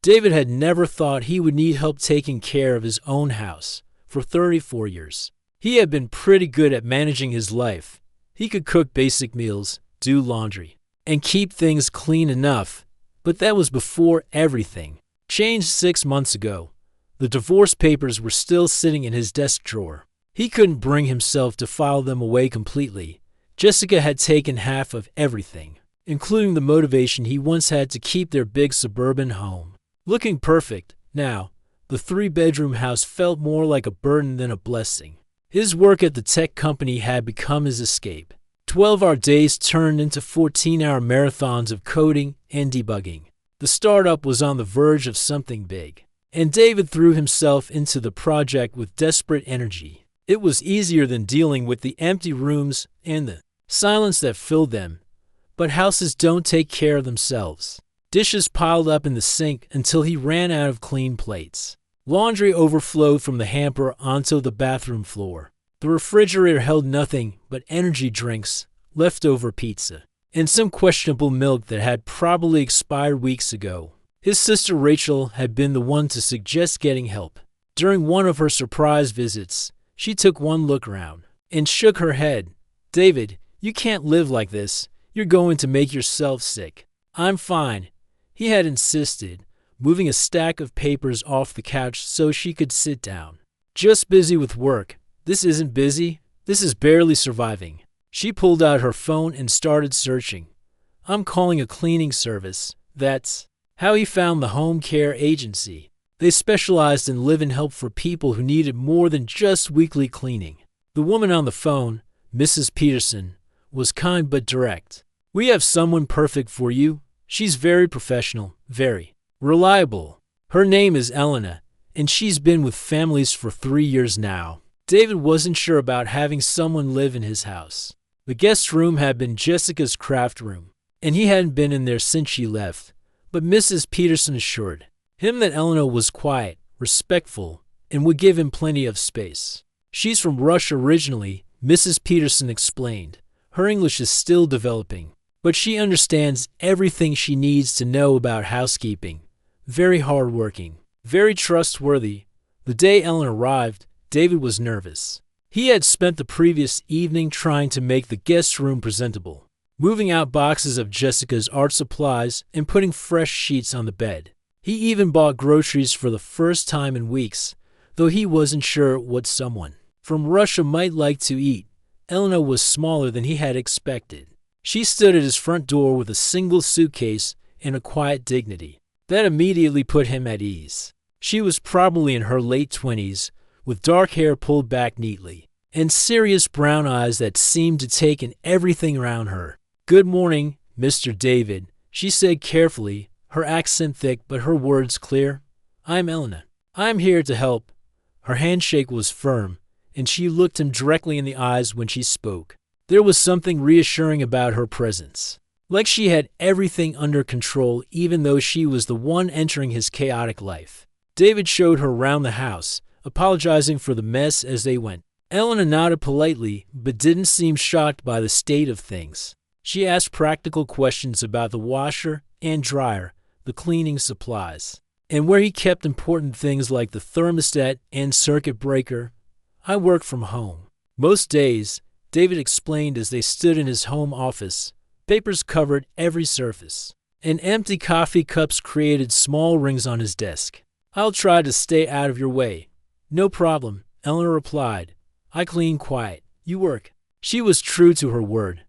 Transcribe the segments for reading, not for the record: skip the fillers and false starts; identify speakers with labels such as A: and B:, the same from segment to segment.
A: David had never thought he would need help taking care of his own house. For 34 years, he had been pretty good at managing his life. He could cook basic meals, do laundry, and keep things clean enough. But that was before everything changed 6 months ago. The divorce papers were still sitting in his desk drawer. He couldn't bring himself to file them away completely. Jessica had taken half of everything, including the motivation he once had to keep their big suburban home. Looking perfect, now, the 3-bedroom house felt more like a burden than a blessing. His work at the tech company had become his escape. 12-hour days turned into 14-hour marathons of coding and debugging. The startup was on the verge of something big, and David threw himself into the project with desperate energy. It was easier than dealing with the empty rooms and the silence that filled them. But houses don't take care of themselves. Dishes piled up in the sink until he ran out of clean plates. Laundry overflowed from the hamper onto the bathroom floor. The refrigerator held nothing but energy drinks, leftover pizza, and some questionable milk that had probably expired weeks ago. His sister Rachel had been the one to suggest getting help. During one of her surprise visits, she took one look around and shook her head. "David, you can't live like this. You're going to make yourself sick." "I'm fine," he had insisted, moving a stack of papers off the couch so she could sit down. "Just busy with work." "This isn't busy. This is barely surviving." She pulled out her phone and started searching. "I'm calling a cleaning service." That's how he found the home care agency. They specialized in live-in help for people who needed more than just weekly cleaning. The woman on the phone, Mrs. Peterson, was kind but direct. "We have someone perfect for you. She's very professional, very reliable. Her name is Elena, and she's been with families for 3 years now." David wasn't sure about having someone live in his house. The guest room had been Jessica's craft room, and he hadn't been in there since she left. But Mrs. Peterson assured him that Elena was quiet, respectful, and would give him plenty of space. "She's from Russia originally," Mrs. Peterson explained. "Her English is still developing, but she understands everything she needs to know about housekeeping. Very hardworking, very trustworthy." The day Ellen arrived, David was nervous. He had spent the previous evening trying to make the guest room presentable, moving out boxes of Jessica's art supplies and putting fresh sheets on the bed. He even bought groceries for the first time in weeks, though he wasn't sure what someone from Russia might like to eat. Elena was smaller than he had expected. She stood at his front door with a single suitcase and a quiet dignity that immediately put him at ease. She was probably in her late 20s, with dark hair pulled back neatly, and serious brown eyes that seemed to take in everything around her. "Good morning, Mr. David," she said carefully, her accent thick but her words clear. "I'm Elena. I'm here to help." Her handshake was firm, and she looked him directly in the eyes when she spoke. There was something reassuring about her presence, like she had everything under control even though she was the one entering his chaotic life. David showed her around the house, apologizing for the mess as they went. Elena nodded politely, but didn't seem shocked by the state of things. She asked practical questions about the washer and dryer, the cleaning supplies, and where he kept important things like the thermostat and circuit breaker. "I work from home most days," David explained as they stood in his home office. Papers covered every surface, and empty coffee cups created small rings on his desk. "I'll try to stay out of your way." "No problem," Eleanor replied. "I clean quiet. You work." She was true to her word.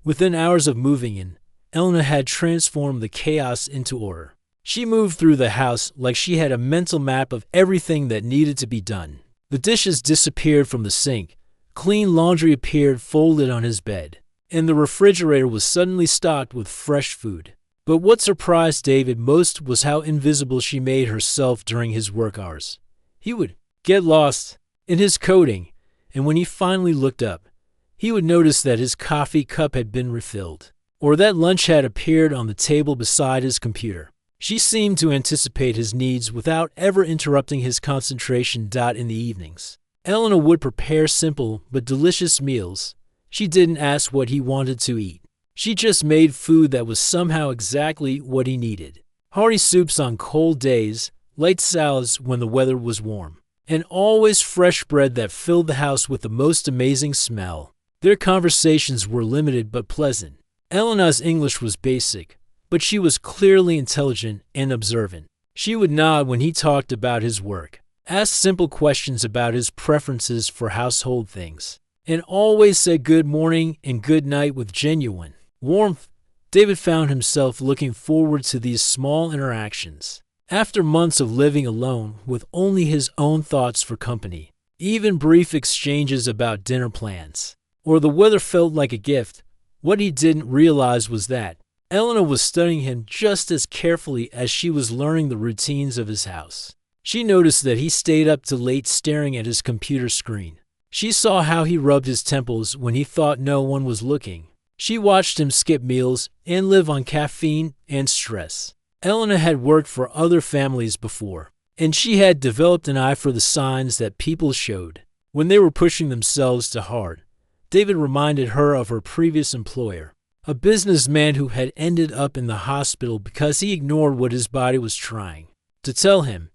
A: Within hours of moving in, Eleanor had transformed the chaos into order. She moved through the house like she had a mental map of everything that needed to be done. The dishes disappeared from the sink, clean laundry appeared folded on his bed, and the refrigerator was suddenly stocked with fresh food. But what surprised David most was how invisible she made herself during his work hours. He would get lost in his coding, and when he finally looked up, he would notice that his coffee cup had been refilled, or that lunch had appeared on the table beside his computer. She seemed to anticipate his needs without ever interrupting his concentration. In the evenings, Eleanor would prepare simple but delicious meals. She didn't ask what he wanted to eat. She just made food that was somehow exactly what he needed. hearty soups on cold days, light salads when the weather was warm, and always fresh bread that filled the house with the most amazing smell. Their conversations were limited but pleasant. Elena's English was basic, but she was clearly intelligent and observant. She would nod when he talked about his work, ask simple questions about his preferences for household things, and always said good morning and good night with genuine warmth. David found himself looking forward to these small interactions. After months of living alone with only his own thoughts for company, even brief exchanges about dinner plans, or the weather felt like a gift, what he didn't realize was that Elena was studying him just as carefully as she was learning the routines of his house. She noticed that he stayed up till late staring at his computer screen. She saw how he rubbed his temples when he thought no one was looking. She watched him skip meals and live on caffeine and stress. Elena had worked for other families before, and she had developed an eye for the signs that people showed when they were pushing themselves too hard. David reminded her of her previous employer, a businessman who had ended up in the hospital because he ignored what his body was trying to tell him.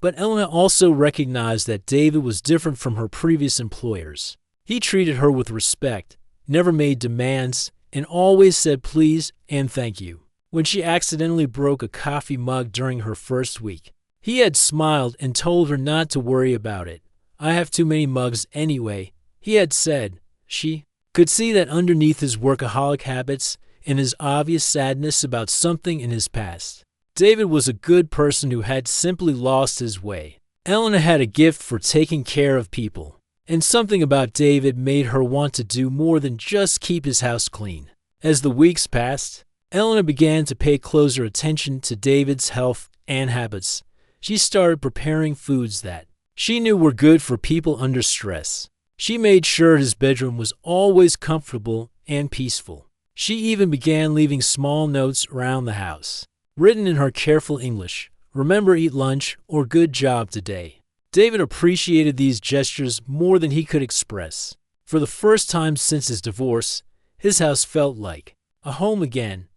A: But Elena also recognized that David was different from her previous employers. He treated her with respect, never made demands, and always said please and thank you when she accidentally broke a coffee mug during her first week. He had smiled and told her not to worry about it. "I have too many mugs anyway," he had said. She could see that underneath his workaholic habits and his obvious sadness about something in his past, David was a good person who had simply lost his way. Elena had a gift for taking care of people, and something about David made her want to do more than just keep his house clean. As the weeks passed, Elena began to pay closer attention to David's health and habits. She started preparing foods that she knew were good for people under stress. She made sure his bedroom was always comfortable and peaceful. She even began leaving small notes around the house, written in her careful English. "Remember, eat lunch," or "Good job today." David appreciated these gestures more than he could express. For the first time since his divorce, his house felt like a home again,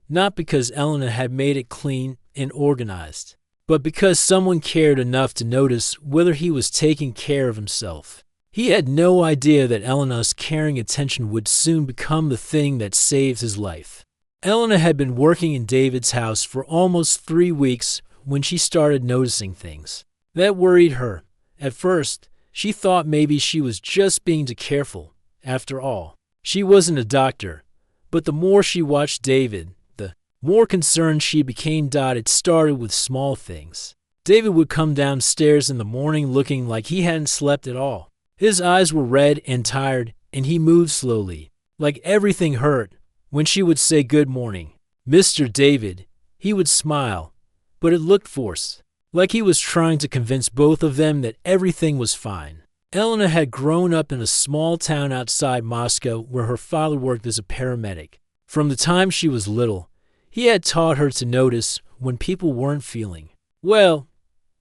A: not because Elena had made it clean and organized, but because someone cared enough to notice whether he was taking care of himself. He had no idea that Elena's caring attention would soon become the thing that saved his life. Elena had been working in David's house for almost 3 weeks when she started noticing things that worried her. At first, she thought maybe she was just being too careful. After all, she wasn't a doctor. But the more she watched David, the more concerned she became. It started with small things. David would come downstairs in the morning looking like he hadn't slept at all. His eyes were red and tired, and he moved slowly, like everything hurt. When she would say good morning, "Mr. David," he would smile, but it looked forced, like he was trying to convince both of them that everything was fine. Elena had grown up in a small town outside Moscow where her father worked as a paramedic. From the time she was little, he had taught her to notice when people weren't feeling well.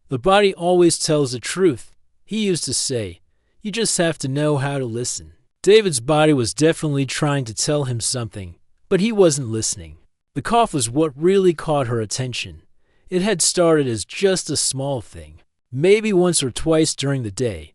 A: "The body always tells the truth," he used to say. "You just have to know how to listen." David's body was definitely trying to tell him something, but he wasn't listening. The cough was what really caught her attention. It had started as just a small thing, maybe once or twice during the day.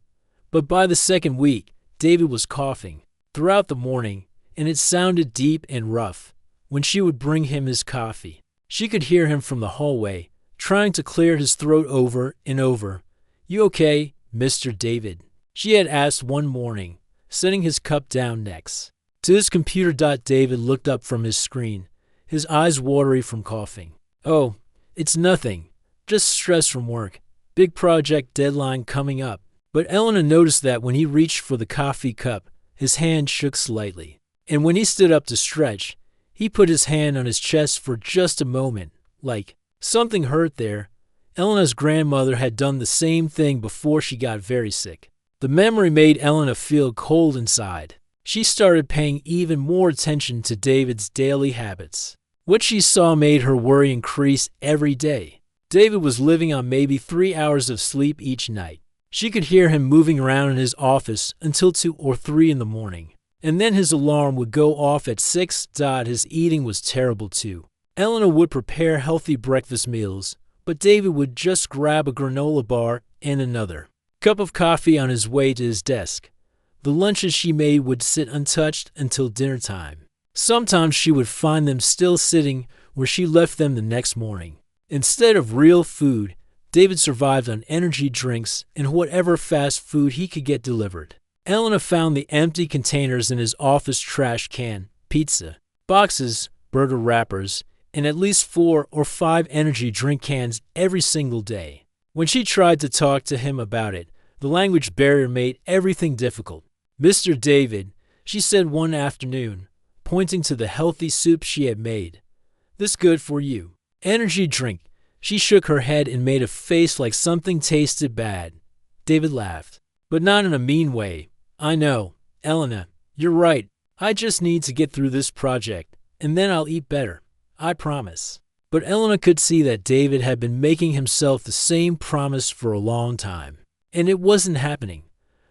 A: But by the second week, David was coughing throughout the morning, and it sounded deep and rough. When she would bring him his coffee, she could hear him from the hallway, trying to clear his throat over and over. "You okay, Mr. David?" she had asked one morning, setting his cup down next to his computer. David looked up from his screen, his eyes watery from coughing. "Oh, it's nothing. Just stress from work. Big project deadline coming up." But Elena noticed that when he reached for the coffee cup, his hand shook slightly. And when he stood up to stretch, he put his hand on his chest for just a moment, like something hurt there. Elena's grandmother had done the same thing before she got very sick. The memory made Elena feel cold inside. She started paying even more attention to David's daily habits. What she saw made her worry increase every day. David was living on maybe 3 hours of sleep each night. She could hear him moving around in his office until 2 or 3 in the morning, and then his alarm would go off at 6. His eating was terrible too. Elena would prepare healthy breakfast meals, but David would just grab a granola bar and another cup of coffee on his way to his desk. The lunches she made would sit untouched until dinner time. Sometimes she would find them still sitting where she left them the next morning. Instead of real food, David survived on energy drinks and whatever fast food he could get delivered. Elena found the empty containers in his office trash can, pizza, boxes, burger wrappers, and at least 4 or 5 energy drink cans every single day. When she tried to talk to him about it, the language barrier made everything difficult. "Mr. David," she said one afternoon, pointing to the healthy soup she had made. "This good for you. Energy drink." She shook her head and made a face like something tasted bad. David laughed, but not in a mean way. "I know, Elena, you're right. I just need to get through this project, and then I'll eat better. I promise." But Elena could see that David had been making himself the same promise for a long time, and it wasn't happening.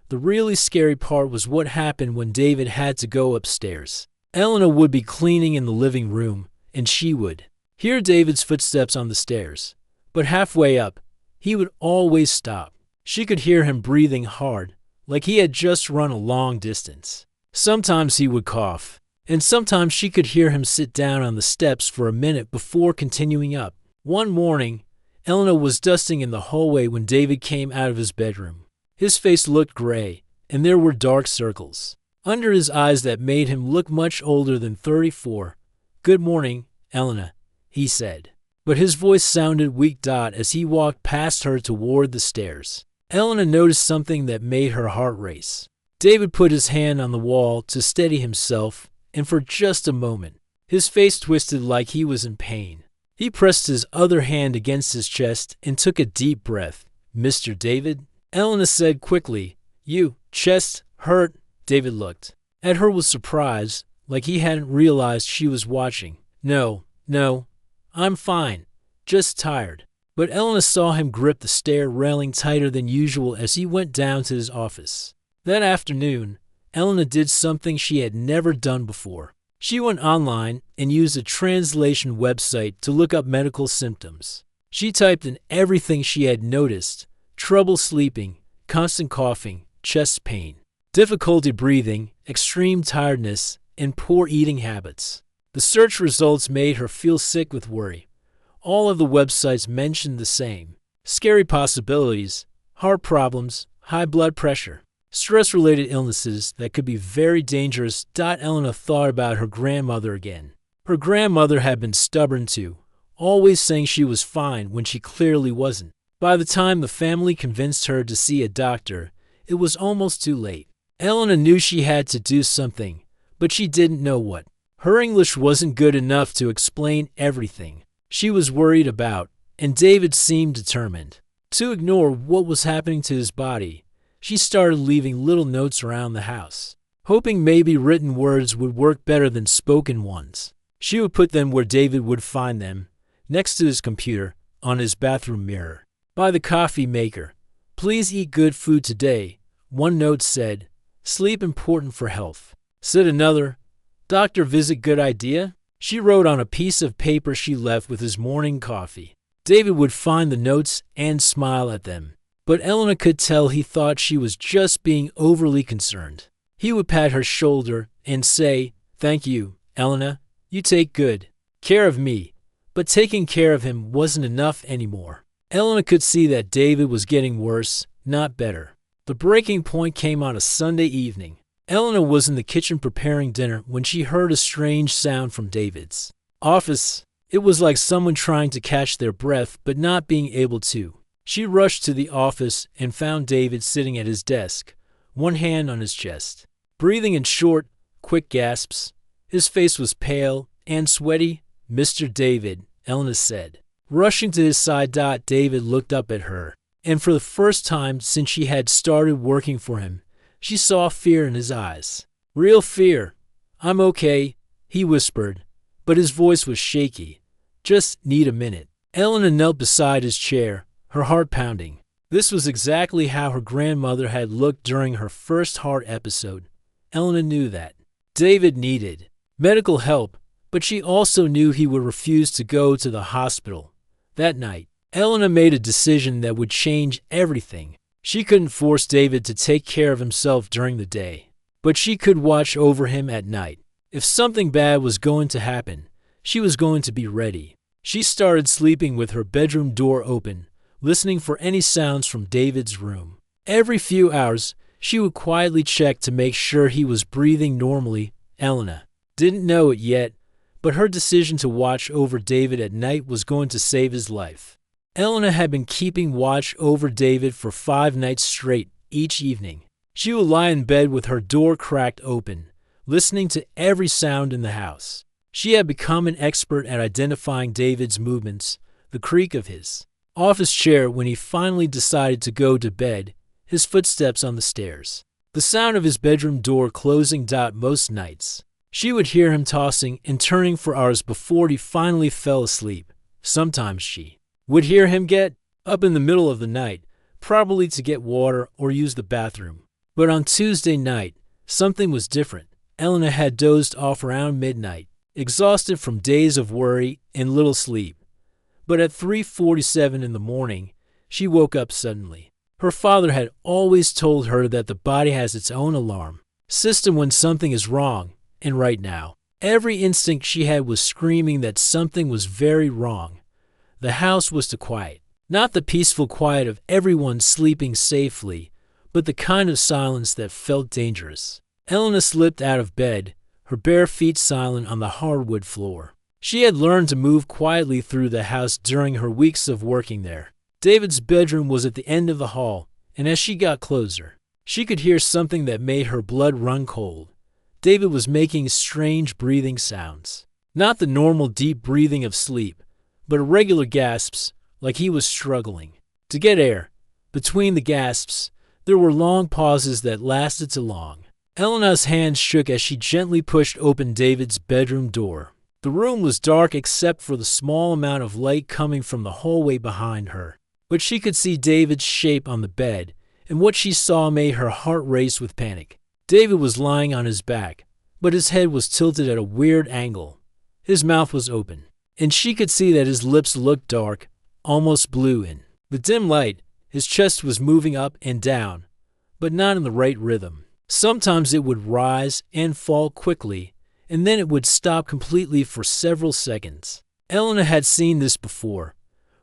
A: The really scary part was what happened when David had to go upstairs. Elena would be cleaning in the living room, and she would hear David's footsteps on the stairs. But halfway up, he would always stop. She could hear him breathing hard, like he had just run a long distance. Sometimes he would cough, and sometimes she could hear him sit down on the steps for a minute before continuing up. One morning, Elena was dusting in the hallway when David came out of his bedroom. His face looked gray, and there were dark circles under his eyes that made him look much older than 34. "Good morning, Elena," he said. But his voice sounded weak as he walked past her toward the stairs. Elena noticed something that made her heart race. David put his hand on the wall to steady himself, and for just a moment, his face twisted like he was in pain. He pressed his other hand against his chest and took a deep breath. "Mr. David?" Elena said quickly. "You, chest, hurt?" David looked at her with surprise, like he hadn't realized she was watching. No, I'm fine, just tired." But Elena saw him grip the stair railing tighter than usual as he went down to his office. That afternoon, Elena did something she had never done before. She went online and used a translation website to look up medical symptoms. She typed in everything she had noticed: trouble sleeping, constant coughing, chest pain, difficulty breathing, extreme tiredness, and poor eating habits. The search results made her feel sick with worry. All of the websites mentioned the same: scary possibilities, heart problems, high blood pressure, stress-related illnesses that could be very dangerous. Elena thought about her grandmother again. Her grandmother had been stubborn too, always saying she was fine when she clearly wasn't. By the time the family convinced her to see a doctor, it was almost too late. Elena knew she had to do something, but she didn't know what. Her English wasn't good enough to explain everything she was worried about, and David seemed determined to ignore what was happening to his body. She started leaving little notes around the house, hoping maybe written words would work better than spoken ones. She would put them where David would find them, next to his computer, on his bathroom mirror. "By the coffee maker. Please eat good food today," one note said. "Sleep important for health," said another. "Doctor visit good idea," she wrote on a piece of paper she left with his morning coffee. David would find the notes and smile at them, but Elena could tell he thought she was just being overly concerned. He would pat her shoulder and say, "Thank you, Elena. You take good care of me." But taking care of him wasn't enough anymore. Elena could see that David was getting worse, not better. The breaking point came on a Sunday evening. Elena was in the kitchen preparing dinner when she heard a strange sound from David's office. It was like someone trying to catch their breath but not being able to. She rushed to the office and found David sitting at his desk, one hand on his chest, breathing in short, quick gasps. His face was pale and sweaty. "Mr. David," Elena said. Rushing to his side, David looked up at her, and for the first time since she had started working for him, she saw fear in his eyes. Real fear. "I'm okay," he whispered, but his voice was shaky. "Just need a minute." Elena knelt beside his chair, her heart pounding. This was exactly how her grandmother had looked during her first heart episode. Elena knew that David needed medical help, but she also knew he would refuse to go to the hospital. That night, Elena made a decision that would change everything. She couldn't force David to take care of himself during the day, but she could watch over him at night. If something bad was going to happen, she was going to be ready. She started sleeping with her bedroom door open, listening for any sounds from David's room. Every few hours, she would quietly check to make sure he was breathing normally. Elena didn't know it yet, but her decision to watch over David at night was going to save his life. Elena had been keeping watch over David for 5 nights straight each evening. She would lie in bed with her door cracked open, listening to every sound in the house. She had become an expert at identifying David's movements, the creak of his office chair when he finally decided to go to bed, his footsteps on the stairs, the sound of his bedroom door closing. Most nights, she would hear him tossing and turning for hours before he finally fell asleep. Sometimes she would hear him get up in the middle of the night, probably to get water or use the bathroom. But on Tuesday night, something was different. Elena had dozed off around midnight, exhausted from days of worry and little sleep. But at 3:47 in the morning, she woke up suddenly. Her father had always told her that the body has its own alarm system when something is wrong, and right now, every instinct she had was screaming that something was very wrong. The house was too quiet. Not the peaceful quiet of everyone sleeping safely, but the kind of silence that felt dangerous. Elena slipped out of bed, her bare feet silent on the hardwood floor. She had learned to move quietly through the house during her weeks of working there. David's bedroom was at the end of the hall, and as she got closer, she could hear something that made her blood run cold. David was making strange breathing sounds. Not the normal deep breathing of sleep, but irregular gasps, like he was struggling to get air. Between the gasps, there were long pauses that lasted too long. Elena's hands shook as she gently pushed open David's bedroom door. The room was dark except for the small amount of light coming from the hallway behind her. But she could see David's shape on the bed, and what she saw made her heart race with panic. David was lying on his back, but his head was tilted at a weird angle. His mouth was open, and she could see that his lips looked dark, almost blue in the dim light. His chest was moving up and down, but not in the right rhythm. Sometimes it would rise and fall quickly, and then it would stop completely for several seconds. Elena had seen this before,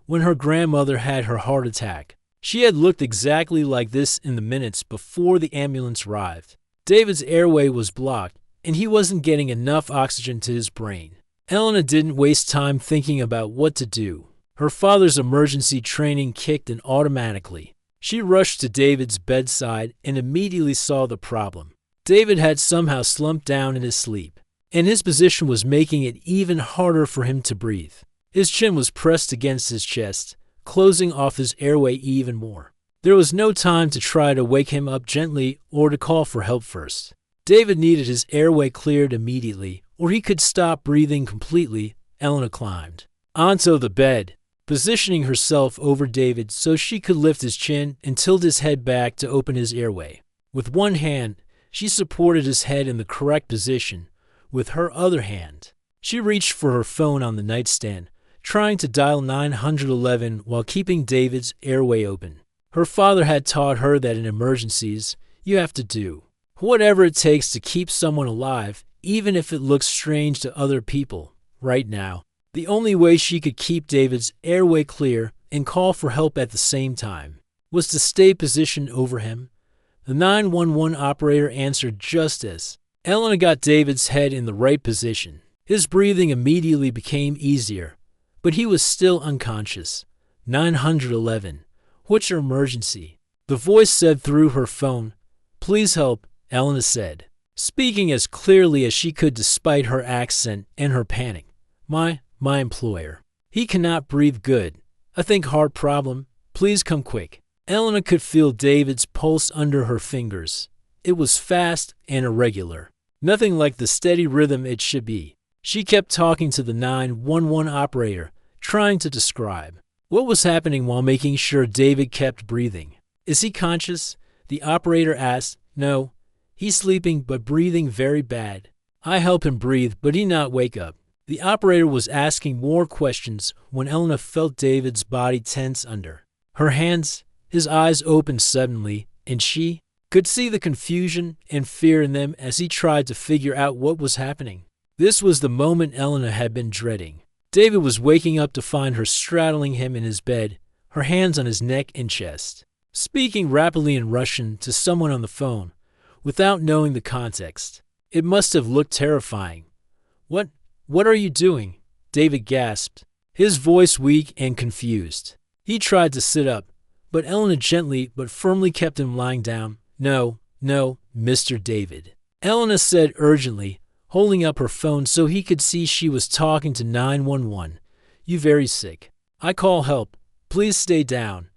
A: when her grandmother had her heart attack. She had looked exactly like this in the minutes before the ambulance arrived. David's airway was blocked, and he wasn't getting enough oxygen to his brain. Elena didn't waste time thinking about what to do. Her father's emergency training kicked in automatically. She rushed to David's bedside and immediately saw the problem. David had somehow slumped down in his sleep, and his position was making it even harder for him to breathe. His chin was pressed against his chest, closing off his airway even more. There was no time to try to wake him up gently or to call for help first. David needed his airway cleared immediately, or he could stop breathing completely. Elena climbed onto the bed, positioning herself over David so she could lift his chin and tilt his head back to open his airway. With one hand, she supported his head in the correct position. With her other hand, she reached for her phone on the nightstand, trying to dial 911 while keeping David's airway open. Her father had taught her that in emergencies, you have to do whatever it takes to keep someone alive, even if it looks strange to other people. Right now, the only way she could keep David's airway clear and call for help at the same time was to stay positioned over him. The 911 operator answered just as Elena got David's head in the right position. His breathing immediately became easier, but he was still unconscious. 911. What's your emergency? The voice said through her phone. Please help, Elena said, speaking as clearly as she could despite her accent and her panic. My employer. He cannot breathe good. I think heart problem. Please come quick. Elena could feel David's pulse under her fingers. It was fast and irregular. Nothing like the steady rhythm it should be. She kept talking to the 911 operator, trying to describe what was happening while making sure David kept breathing. Is he conscious? The operator asked. No, he's sleeping but breathing very bad. I help him breathe, but he not wake up. The operator was asking more questions when Elena felt David's body tense under her hands. His eyes opened suddenly, and she could see the confusion and fear in them as he tried to figure out what was happening. This was the moment Elena had been dreading. David was waking up to find her straddling him in his bed, her hands on his neck and chest, speaking rapidly in Russian to someone on the phone, without knowing the context. It must have looked terrifying. What are you doing?" David gasped, his voice weak and confused. He tried to sit up, but Elena gently but firmly kept him lying down. No, Mr. David," Elena said urgently, holding up her phone so he could see she was talking to 911. "You very sick. I call help. Please stay down."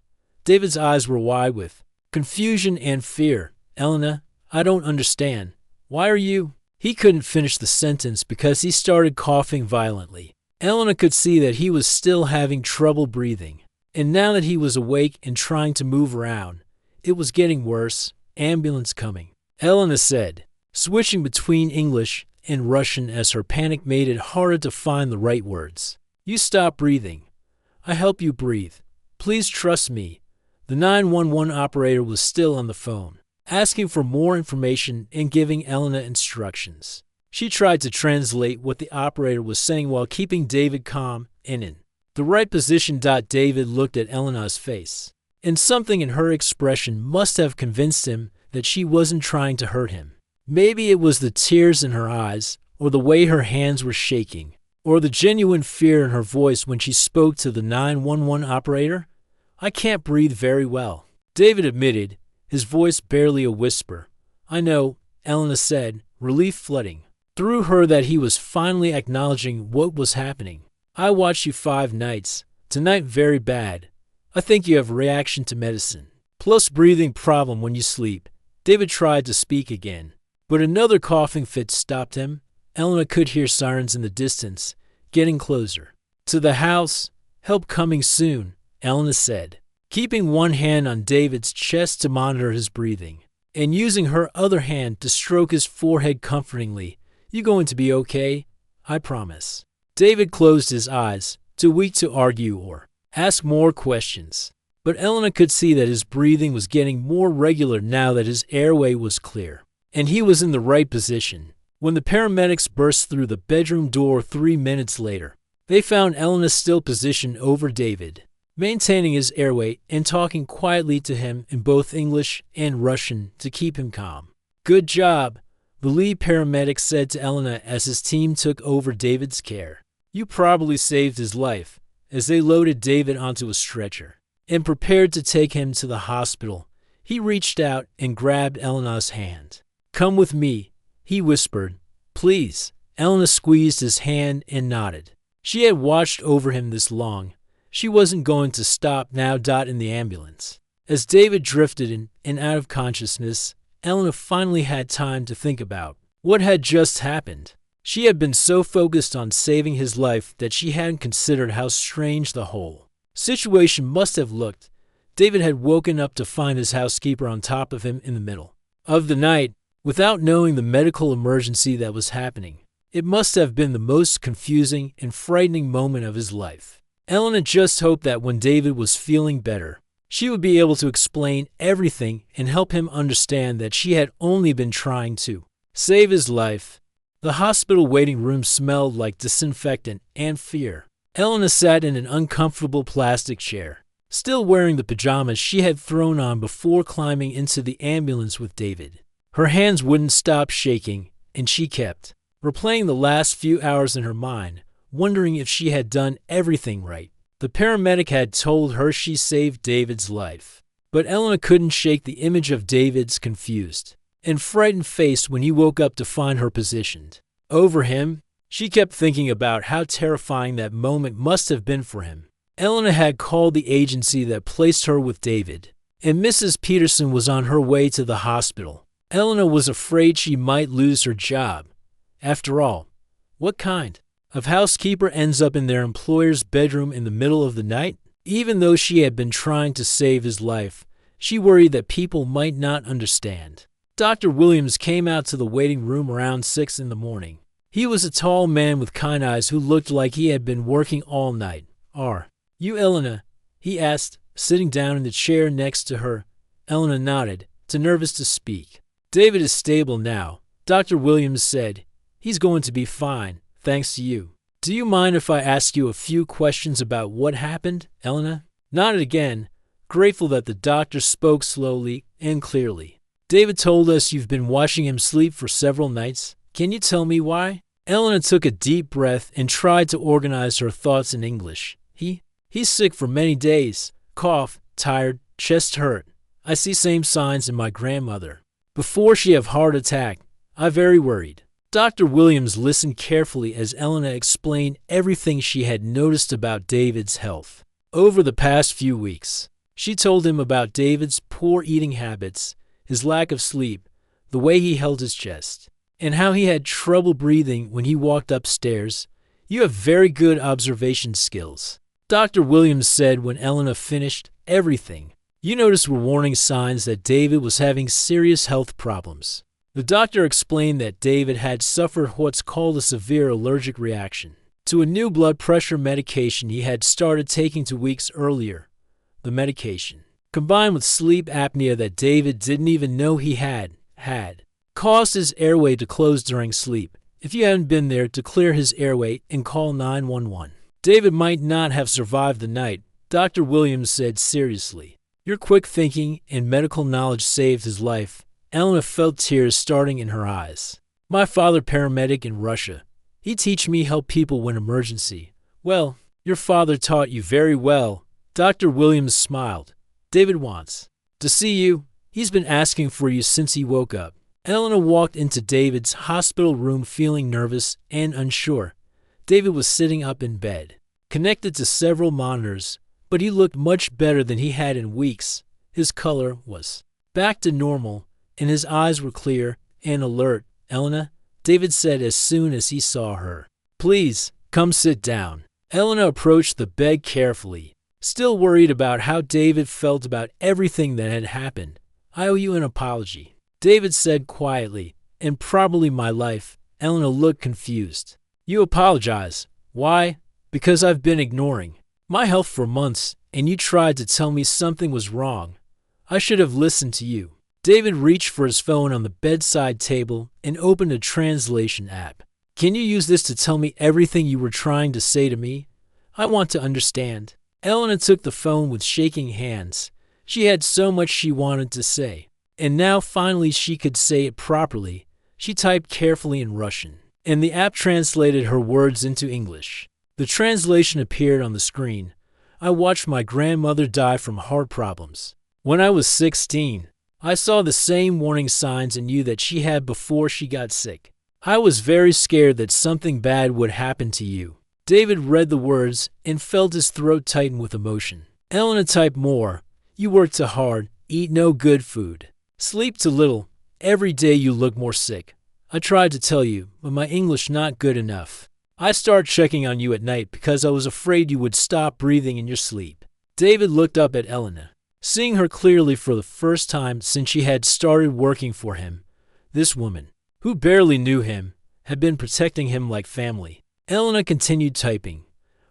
A: David's eyes were wide with confusion and fear. "Elena, I don't understand. Why are you—" He couldn't finish the sentence because he started coughing violently. Elena could see that he was still having trouble breathing. And now that he was awake and trying to move around, it was getting worse. "Ambulance coming," Elena said, switching between English and Russian as her panic made it harder to find the right words. "You stop breathing. I help you breathe. Please trust me." The 911 operator was still on the phone, asking for more information and giving Elena instructions. She tried to translate what the operator was saying while keeping David calm and in the right position. David looked at Elena's face, and something in her expression must have convinced him that she wasn't trying to hurt him. Maybe it was the tears in her eyes, or the way her hands were shaking, or the genuine fear in her voice when she spoke to the 911 operator. "I can't breathe very well," David admitted, his voice barely a whisper. "I know," Elena said, relief flooding through her that he was finally acknowledging what was happening. "I watched you 5 nights. Tonight very bad. I think you have a reaction to medicine, plus breathing problem when you sleep." David tried to speak again, but another coughing fit stopped him. Elena could hear sirens in the distance, getting closer. "To the house. Help coming soon," Elena said, keeping one hand on David's chest to monitor his breathing, and using her other hand to stroke his forehead comfortingly. "You going to be okay? I promise." David closed his eyes, too weak to argue or ask more questions, but Elena could see that his breathing was getting more regular now that his airway was clear, and he was in the right position. When the paramedics burst through the bedroom door 3 minutes later, they found Elena still positioned over David, maintaining his airway and talking quietly to him in both English and Russian to keep him calm. "Good job," the lead paramedic said to Elena as his team took over David's care. "You probably saved his life," as they loaded David onto a stretcher and prepared to take him to the hospital. He reached out and grabbed Elena's hand. "Come with me," he whispered. "Please." Elena squeezed his hand and nodded. She had watched over him this long. She wasn't going to stop now. In the ambulance, as David drifted in and out of consciousness, Elena finally had time to think about what had just happened. She had been so focused on saving his life that she hadn't considered how strange the whole situation must have looked. David had woken up to find his housekeeper on top of him in the middle of the night, without knowing the medical emergency that was happening. It must have been the most confusing and frightening moment of his life. Elena just hoped that when David was feeling better, she would be able to explain everything and help him understand that she had only been trying to save his life. The hospital waiting room smelled like disinfectant and fear. Elena sat in an uncomfortable plastic chair, still wearing the pajamas she had thrown on before climbing into the ambulance with David. Her hands wouldn't stop shaking, and she kept replaying the last few hours in her mind, wondering if she had done everything right. The paramedic had told her she saved David's life, but Elena couldn't shake the image of David's confused and frightened face when he woke up to find her positioned over him. She kept thinking about how terrifying that moment must have been for him. Elena had called the agency that placed her with David, and Mrs. Peterson was on her way to the hospital. Elena was afraid she might lose her job. After all, what kind of housekeeper ends up in their employer's bedroom in the middle of the night? Even though she had been trying to save his life, she worried that people might not understand. Dr. Williams came out to the waiting room around 6 in the morning. He was a tall man with kind eyes who looked like he had been working all night. "Are you Elena?" he asked, sitting down in the chair next to her. Elena nodded, too nervous to speak. "David is stable now," Dr. Williams said. "He's going to be fine, thanks to you. Do you mind if I ask you a few questions about what happened?" Elena nodded again, grateful that the doctor spoke slowly and clearly. "David told us you've been watching him sleep for several nights. Can you tell me why?" Elena took a deep breath and tried to organize her thoughts in English. He's sick for many days. Cough, tired, chest hurt. I see same signs in my grandmother. Before she have heart attack, I very worried." Dr. Williams listened carefully as Elena explained everything she had noticed about David's health over the past few weeks. She told him about David's poor eating habits, his lack of sleep, the way he held his chest, and how he had trouble breathing when he walked upstairs. "You have very good observation skills," Dr. Williams said when Elena finished everything. "You noticed were warning signs that David was having serious health problems." The doctor explained that David had suffered what's called a severe allergic reaction to a new blood pressure medication he had started taking 2 weeks earlier. The medication, combined with sleep apnea that David didn't even know he had, caused his airway to close during sleep. If you hadn't been there to clear his airway and call 911, David might not have survived the night, Dr. Williams said seriously. "Your quick thinking and medical knowledge saved his life." Elena felt tears starting in her eyes. "My father paramedic in Russia. He teach me help people when emergency." "Well, your father taught you very well." Dr. Williams smiled. "David wants to see you. He's been asking for you since he woke up." Elena walked into David's hospital room feeling nervous and unsure. David was sitting up in bed, connected to several monitors, but he looked much better than he had in weeks. His color was back to normal, and his eyes were clear and alert. "Elena," David said as soon as he saw her. "Please, come sit down." Elena approached the bed carefully, still worried about how David felt about everything that had happened. "I owe you an apology," David said quietly, "and probably my life." Elena looked confused. "You apologize? Why?" "Because I've been ignoring my health for months, and you tried to tell me something was wrong. I should have listened to you." David reached for his phone on the bedside table and opened a translation app. "Can you use this to tell me everything you were trying to say to me? I want to understand." Elena took the phone with shaking hands. She had so much she wanted to say, and now finally she could say it properly. She typed carefully in Russian, and the app translated her words into English. The translation appeared on the screen. "I watched my grandmother die from heart problems. When I was 16, I saw the same warning signs in you that she had before she got sick. I was very scared that something bad would happen to you." David read the words and felt his throat tighten with emotion. Elena typed more. "You work too hard, eat no good food, sleep too little. Every day you look more sick. I tried to tell you, but my English not good enough. I started checking on you at night because I was afraid you would stop breathing in your sleep." David looked up at Elena, seeing her clearly for the first time since she had started working for him. This woman, who barely knew him, had been protecting him like family. Elena continued typing.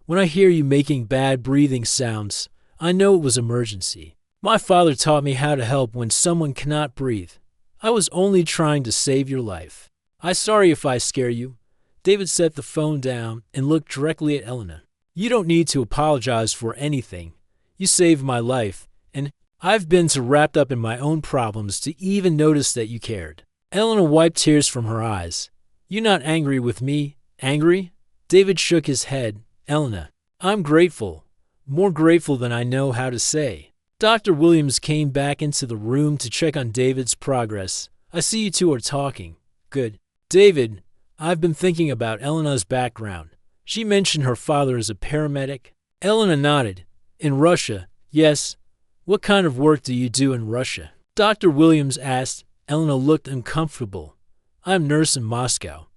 A: "When I hear you making bad breathing sounds, I know it was emergency. My father taught me how to help when someone cannot breathe. I was only trying to save your life. I'm sorry if I scare you." David set the phone down and looked directly at Elena. "You don't need to apologize for anything. You saved my life, and I've been too wrapped up in my own problems to even notice that you cared." Elena wiped tears from her eyes. "You not angry with me? Angry?" David shook his head. "Elena, I'm grateful. More grateful than I know how to say." Dr. Williams came back into the room to check on David's progress. "I see you two are talking. Good." "David, I've been thinking about Elena's background. She mentioned her father is a paramedic." Elena nodded. "In Russia, yes. What kind of work do you do in Russia?" Dr. Williams asked. Elena looked uncomfortable. "I'm nurse in Moscow.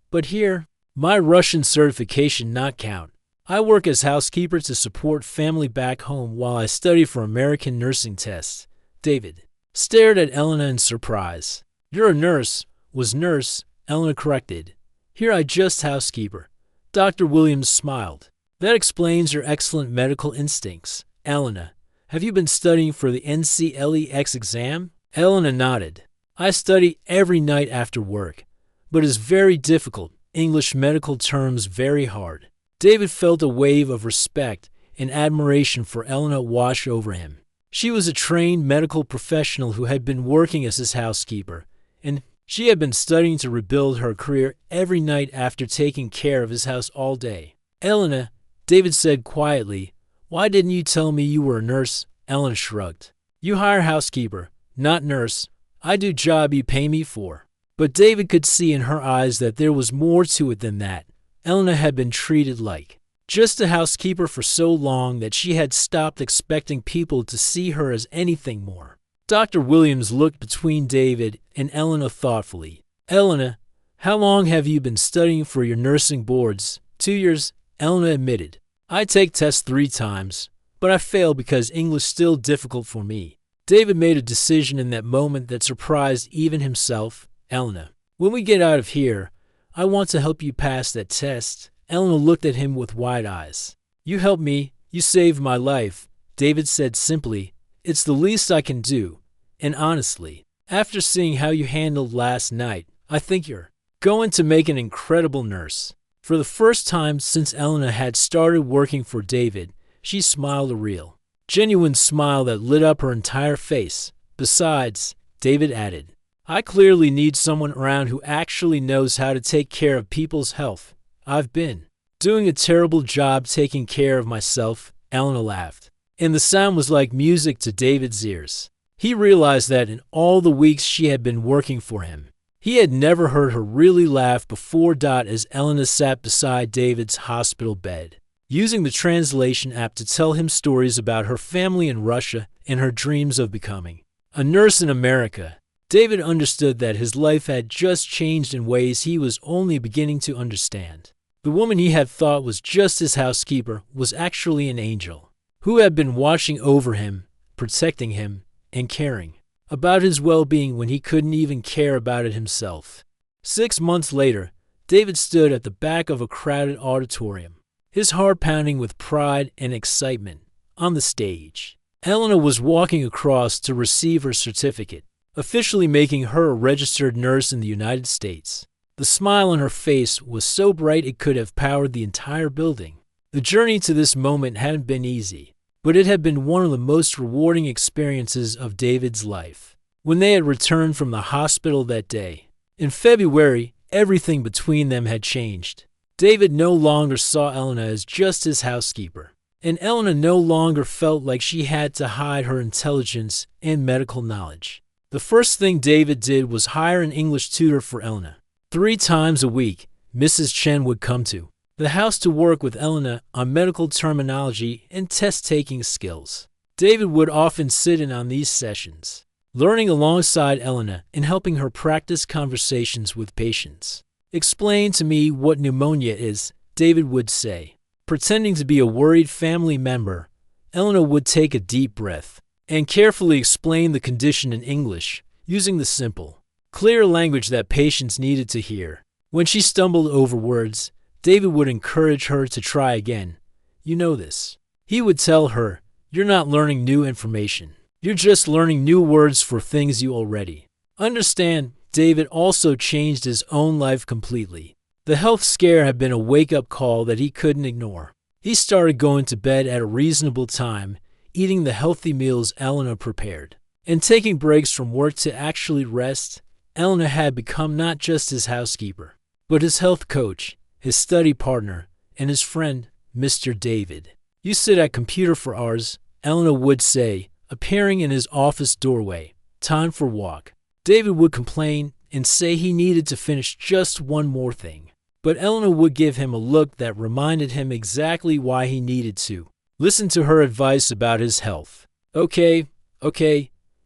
A: But here, my Russian certification not count. I work as housekeeper to support family back home while I study for American nursing tests." David stared at Elena in surprise. "You're a nurse," was nurse, Elena corrected. Here I just housekeeper. Dr. Williams smiled. That explains your excellent medical instincts. Elena, have you been studying for the NCLEX exam? Elena nodded. I study every night after work, but it's very difficult. English medical terms very hard. David felt a wave of respect and admiration for Elena wash over him. She was a trained medical professional who had been working as his housekeeper, and she had been studying to rebuild her career every night after taking care of his house all day. Elena, David said quietly, why didn't you tell me you were a nurse? Elena shrugged. You hire housekeeper, not nurse. I do job you pay me for. But David could see in her eyes that there was more to it than that. Elena had been treated like just a housekeeper for so long that she had stopped expecting people to see her as anything more. Dr. Williams looked between David and Elena thoughtfully. Elena, how long have you been studying for your nursing boards? 2 years, Elena admitted. I take tests 3 times, but I fail because English is still difficult for me. David made a decision in that moment that surprised even himself. Elena, when we get out of here, I want to help you pass that test. Elena looked at him with wide eyes. You helped me. You saved my life. David said simply, it's the least I can do. And honestly, after seeing how you handled last night, I think you're going to make an incredible nurse. For the first time since Elena had started working for David, she smiled a real, genuine smile that lit up her entire face. Besides, David added, I clearly need someone around who actually knows how to take care of people's health. I've been doing a terrible job taking care of myself. Elena laughed, and the sound was like music to David's ears. He realized that in all the weeks she had been working for him, he had never heard her really laugh before. As Elena sat beside David's hospital bed, using the translation app to tell him stories about her family in Russia and her dreams of becoming a nurse in America, David understood that his life had just changed in ways he was only beginning to understand. The woman he had thought was just his housekeeper was actually an angel, who had been watching over him, protecting him, and caring about his well-being when he couldn't even care about it himself. 6 months later, David stood at the back of a crowded auditorium, his heart pounding with pride and excitement. On the stage, Elena was walking across to receive her certificate, officially making her a registered nurse in the United States. The smile on her face was so bright it could have powered the entire building. The journey to this moment hadn't been easy, but it had been one of the most rewarding experiences of David's life. When they had returned from the hospital that day, in February, everything between them had changed. David no longer saw Elena as just his housekeeper, and Elena no longer felt like she had to hide her intelligence and medical knowledge. The first thing David did was hire an English tutor for Elena. 3 times a week, Mrs. Chen would come to the house to work with Elena on medical terminology and test-taking skills. David would often sit in on these sessions, learning alongside Elena and helping her practice conversations with patients. Explain to me what pneumonia is, David would say. Pretending to be a worried family member, Elena would take a deep breath and carefully explain the condition in English, using the simple, clear language that patients needed to hear. When she stumbled over words, David would encourage her to try again. You know this. He would tell her, you're not learning new information. You're just learning new words for things you already understand. David also changed his own life completely. The health scare had been a wake-up call that he couldn't ignore. He started going to bed at a reasonable time, eating the healthy meals Elena prepared, and taking breaks from work to actually rest. Elena had become not just his housekeeper, but his health coach, his study partner, and his friend, Mr. David. You sit at computer for hours, Elena would say, appearing in his office doorway. Time for walk. David would complain and say he needed to finish just one more thing. But Elena would give him a look that reminded him exactly why he needed to listen to her advice about his health. Okay,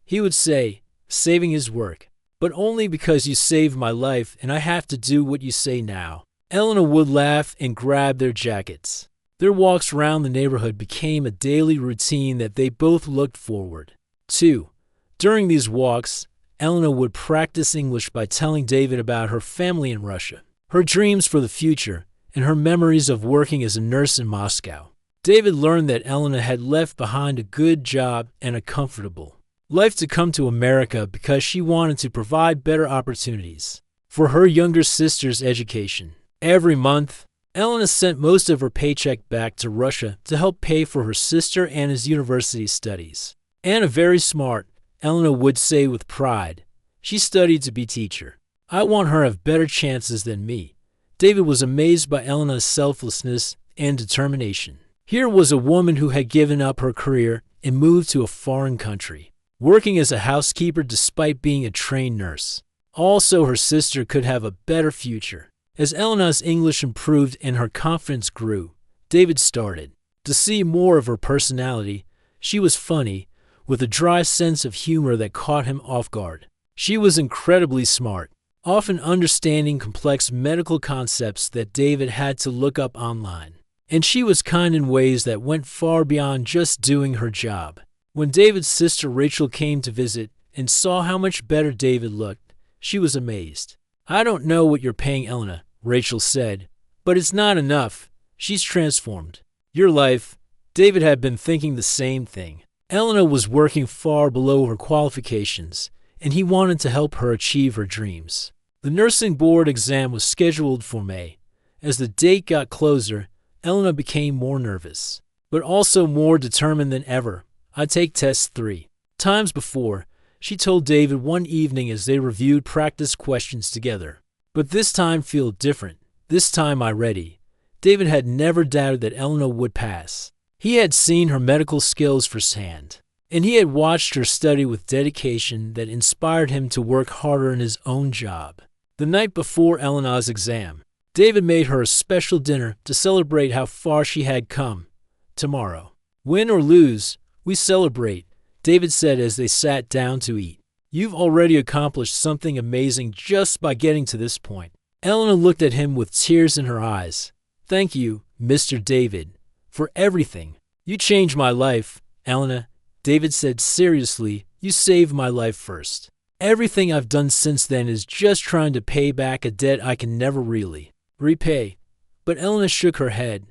A: he would say, saving his work. But only because you saved my life and I have to do what you say now. Elena would laugh and grab their jackets. Their walks around the neighborhood became a daily routine that they both looked forward to. During these walks, Elena would practice English by telling David about her family in Russia, her dreams for the future, and her memories of working as a nurse in Moscow. David learned that Elena had left behind a good job and a comfortable life to come to America because she wanted to provide better opportunities for her younger sister's education. Every month, Elena sent most of her paycheck back to Russia to help pay for her sister Anna's university studies. Anna, very smart, Elena would say with pride. She studied to be teacher. I want her to have better chances than me. David was amazed by Elena's selflessness and determination. Here was a woman who had given up her career and moved to a foreign country, working as a housekeeper despite being a trained nurse. Also, her sister could have a better future. As Elena's English improved and her confidence grew, David started to see more of her personality. She was funny, with a dry sense of humor that caught him off guard. She was incredibly smart, often understanding complex medical concepts that David had to look up online. And she was kind in ways that went far beyond just doing her job. When David's sister Rachel came to visit and saw how much better David looked, she was amazed. I don't know what you're paying Elena, Rachel said, but it's not enough. She's transformed your life. David had been thinking the same thing. Elena was working far below her qualifications, and he wanted to help her achieve her dreams. The nursing board exam was scheduled for May. As the date got closer, Elena became more nervous, but also more determined than ever. I'd take test 3 times before, she told David one evening as they reviewed practice questions together. But this time feel different. This time I ready. David had never doubted that Elena would pass. He had seen her medical skills firsthand, and he had watched her study with dedication that inspired him to work harder in his own job. The night before Elena's exam, David made her a special dinner to celebrate how far she had come. Tomorrow, win or lose, we celebrate, David said as they sat down to eat. You've already accomplished something amazing just by getting to this point. Elena looked at him with tears in her eyes. Thank you, Mr. David, for everything. You changed my life, Elena, David said seriously. You saved my life first. Everything I've done since then is just trying to pay back a debt I can never really repay. But Elena shook her head.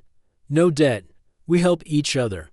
A: No debt. We help each other.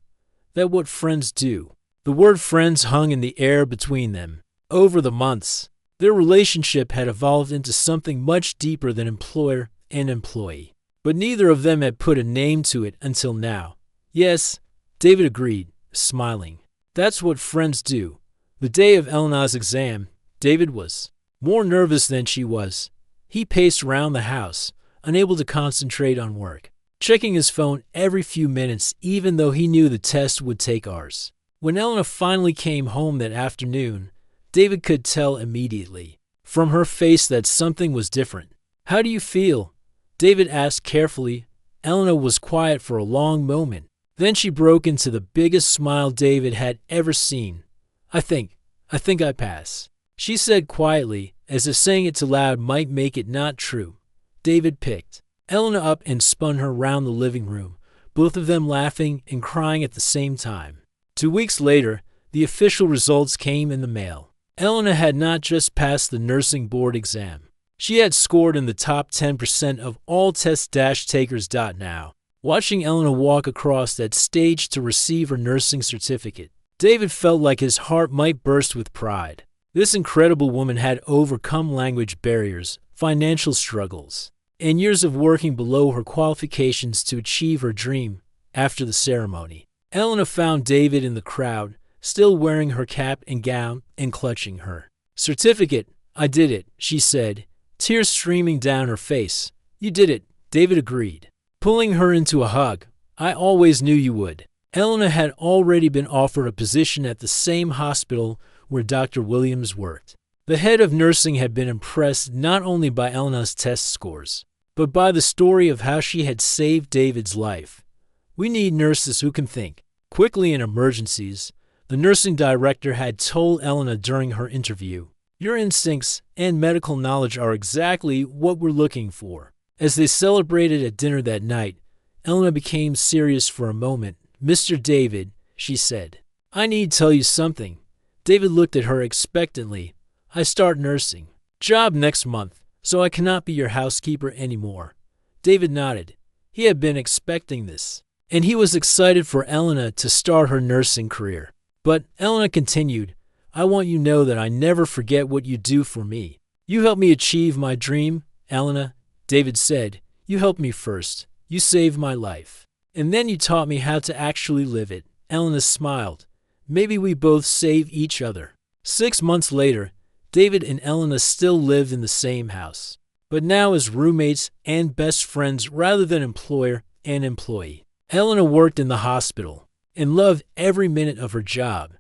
A: That's what friends do. The word friends hung in the air between them. Over the months, their relationship had evolved into something much deeper than employer and employee. But neither of them had put a name to it until now. Yes, David agreed, smiling. That's what friends do. The day of Elena's exam, David was more nervous than she was. He paced around the house, unable to concentrate on work, checking his phone every few minutes even though he knew the test would take hours. When Elena finally came home that afternoon, David could tell immediately from her face that something was different. How do you feel? David asked carefully. Elena was quiet for a long moment. Then she broke into the biggest smile David had ever seen. I think I pass, she said quietly, as if saying it too loud might make it not true. David picked Elena up and spun her round the living room, both of them laughing and crying at the same time. 2 weeks later, the official results came in the mail. Elena had not just passed the nursing board exam. She had scored in the top 10% of all test-takers. Now, watching Elena walk across that stage to receive her nursing certificate, David felt like his heart might burst with pride. This incredible woman had overcome language barriers, financial struggles, and years of working below her qualifications to achieve her dream. After the ceremony, Elena found David in the crowd, still wearing her cap and gown and clutching her certificate. I did it, she said, tears streaming down her face. You did it, David agreed, pulling her into a hug. I always knew you would. Elena had already been offered a position at the same hospital where Dr. Williams worked. The head of nursing had been impressed not only by Elena's test scores, but by the story of how she had saved David's life. We need nurses who can think quickly in emergencies, the nursing director had told Elena during her interview. Your instincts and medical knowledge are exactly what we're looking for. As they celebrated at dinner that night, Elena became serious for a moment. Mr. David, she said, I need to tell you something. David looked at her expectantly. I start nursing. Job next month. So I cannot be your housekeeper anymore. David nodded. He had been expecting this, and he was excited for Elena to start her nursing career. But Elena continued, I want you to know that I never forget what you do for me. You helped me achieve my dream, Elena, David said. You helped me first. You saved my life. And then you taught me how to actually live it. Elena smiled. Maybe we both save each other. 6 months later, David and Elena still lived in the same house, but now as roommates and best friends rather than employer and employee. Elena worked in the hospital and loved every minute of her job.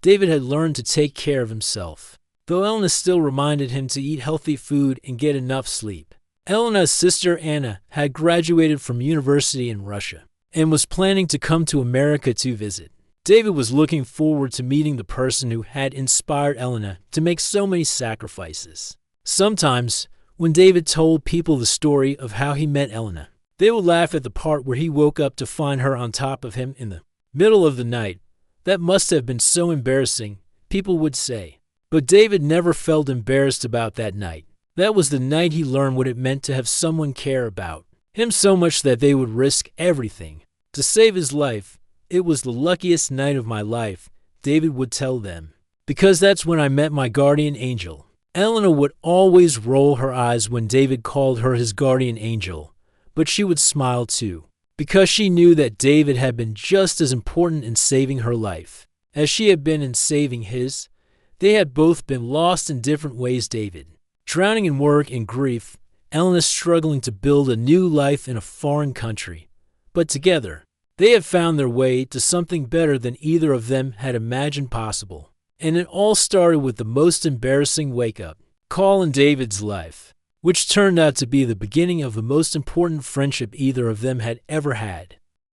A: David had learned to take care of himself, though Elena still reminded him to eat healthy food and get enough sleep. Elena's sister Anna had graduated from university in Russia and was planning to come to America to visit. David was looking forward to meeting the person who had inspired Elena to make so many sacrifices. Sometimes, when David told people the story of how he met Elena, they would laugh at the part where he woke up to find her on top of him in the middle of the night. That must have been so embarrassing, people would say. But David never felt embarrassed about that night. That was the night he learned what it meant to have someone care about him so much that they would risk everything to save his life. It was the luckiest night of my life, David would tell them, because that's when I met my guardian angel. Elena would always roll her eyes when David called her his guardian angel, but she would smile too, because she knew that David had been just as important in saving her life as she had been in saving his. They had both been lost in different ways. David drowning in work and grief, Elena struggling to build a new life in a foreign country. But together, they had found their way to something better than either of them had imagined possible. And it all started with the most embarrassing wake-up call in David's life, which turned out to be the beginning of the most important friendship either of them had ever had.